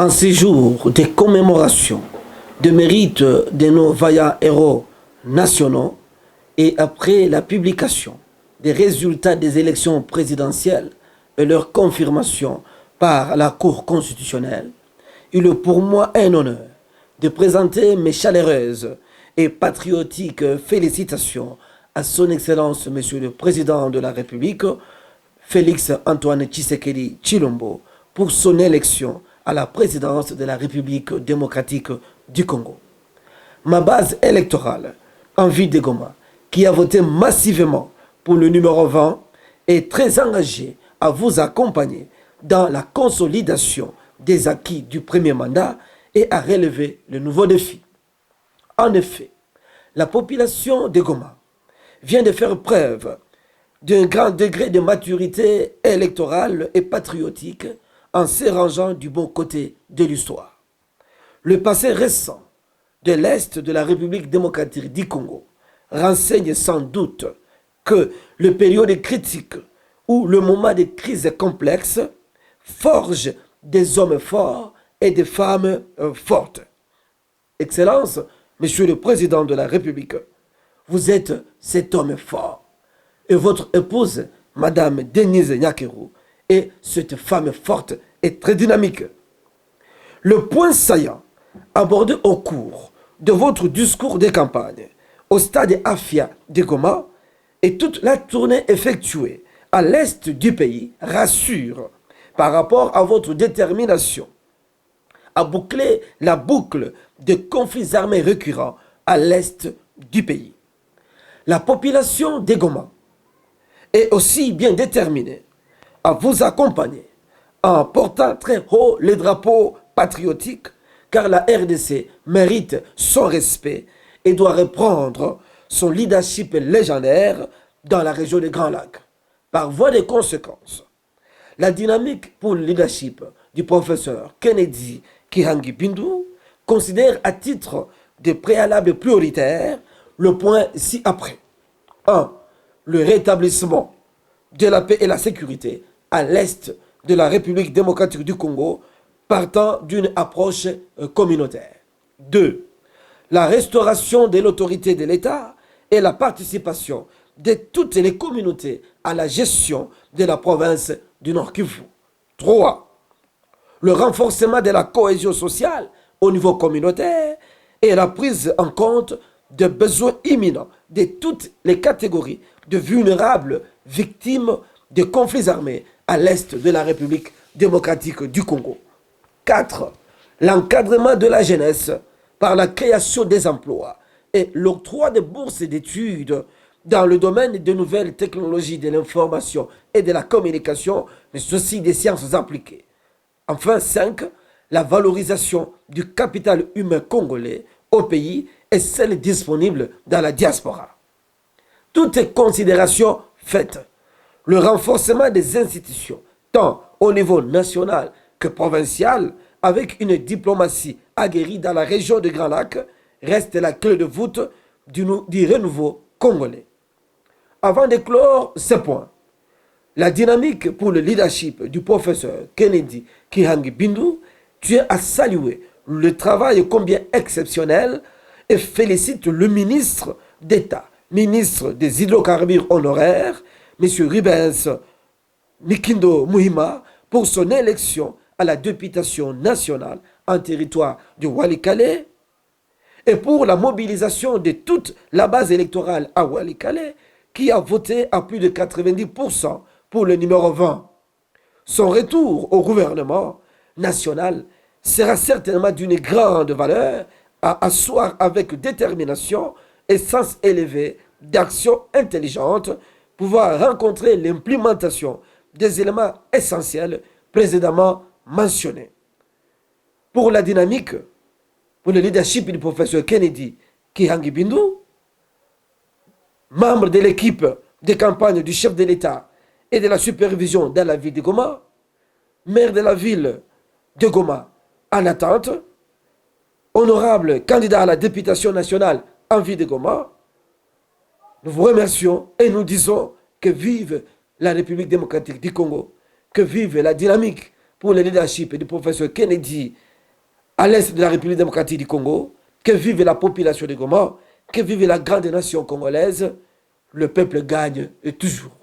En ces jours de commémoration de mérite de nos vaillants héros nationaux et après la publication des résultats des élections présidentielles et leur confirmation par la Cour constitutionnelle, il est pour moi un honneur de présenter mes chaleureuses et patriotiques félicitations à son Excellence Monsieur le Président de la République, Félix Antoine Tshisekedi Tshilombo, pour son élection à la présidence de la République démocratique du Congo. Ma base électorale, Envie de Goma, qui a voté massivement pour le numéro 20, est très engagée à vous accompagner dans la consolidation des acquis du premier mandat et à relever le nouveau défi. En effet, la population de Goma vient de faire preuve d'un grand degré de maturité électorale et patriotique en se rangeant du bon côté de l'histoire. Le passé récent de l'Est de la République démocratique du Congo renseigne sans doute que le période critique ou le moment de crise complexe forge des hommes forts et des femmes fortes. Excellence, Monsieur le Président de la République, vous êtes cet homme fort. Et votre épouse, Madame Denise Nyakeru, est cette femme forte et très dynamique. Le point saillant abordé au cours de votre discours de campagne au stade Afia de Goma et toute la tournée effectuée à l'est du pays rassure par rapport à votre détermination à boucler la boucle de conflits armés récurrents à l'est du pays. La population de Goma est aussi bien déterminée à vous accompagner en portant très haut les drapeaux patriotiques, car la RDC mérite son respect et doit reprendre son leadership légendaire dans la région des Grands Lacs. Par voie de conséquence, la dynamique pour le leadership du professeur Kennedy Kihangi Bindu considère à titre de préalable prioritaire le point ci-après. 1. Le rétablissement de la paix et la sécurité à l'est de la République démocratique du Congo partant d'une approche communautaire. 2. La restauration de l'autorité de l'État et la participation de toutes les communautés à la gestion de la province du Nord Kivu. 3. Le renforcement de la cohésion sociale au niveau communautaire et la prise en compte des besoins imminents de toutes les catégories de vulnérables victimes de conflits armés à l'est de la République démocratique du Congo. 4. L'encadrement de la jeunesse par la création des emplois et l'octroi de bourses d'études dans le domaine des nouvelles technologies de l'information et de la communication, mais aussi des sciences appliquées. Enfin, 5. La valorisation du capital humain congolais au pays et celle disponible dans la diaspora. Toutes considérations faites, le renforcement des institutions, tant au niveau national que provincial, avec une diplomatie aguerrie dans la région de Grand Lac, reste la clé de voûte du renouveau congolais. Avant de clore ce point, la dynamique pour le leadership du professeur Kennedy Kihangi Bindu tient à saluer le travail combien exceptionnel et félicite le ministre d'État, ministre des hydrocarbures honoraires, M. Rubens Mikindo Muhima, pour son élection à la députation nationale en territoire du Walikale et pour la mobilisation de toute la base électorale à Walikale qui a voté à plus de 90% pour le numéro 20. Son retour au gouvernement national sera certainement d'une grande valeur à asseoir avec détermination et sens élevé d'action intelligente, pouvoir rencontrer l'implémentation des éléments essentiels précédemment mentionnés. Pour la dynamique, pour le leadership du professeur Kennedy Kihangi Bindu, membre de l'équipe de campagne du chef de l'État et de la supervision dans la ville de Goma, maire de la ville de Goma en attente, honorable candidat à la députation nationale en ville de Goma, nous vous remercions et nous disons que vive la République démocratique du Congo, que vive la dynamique pour le leadership du professeur Kennedy à l'est de la République démocratique du Congo, que vive la population de Goma, que vive la grande nation congolaise, le peuple gagne toujours.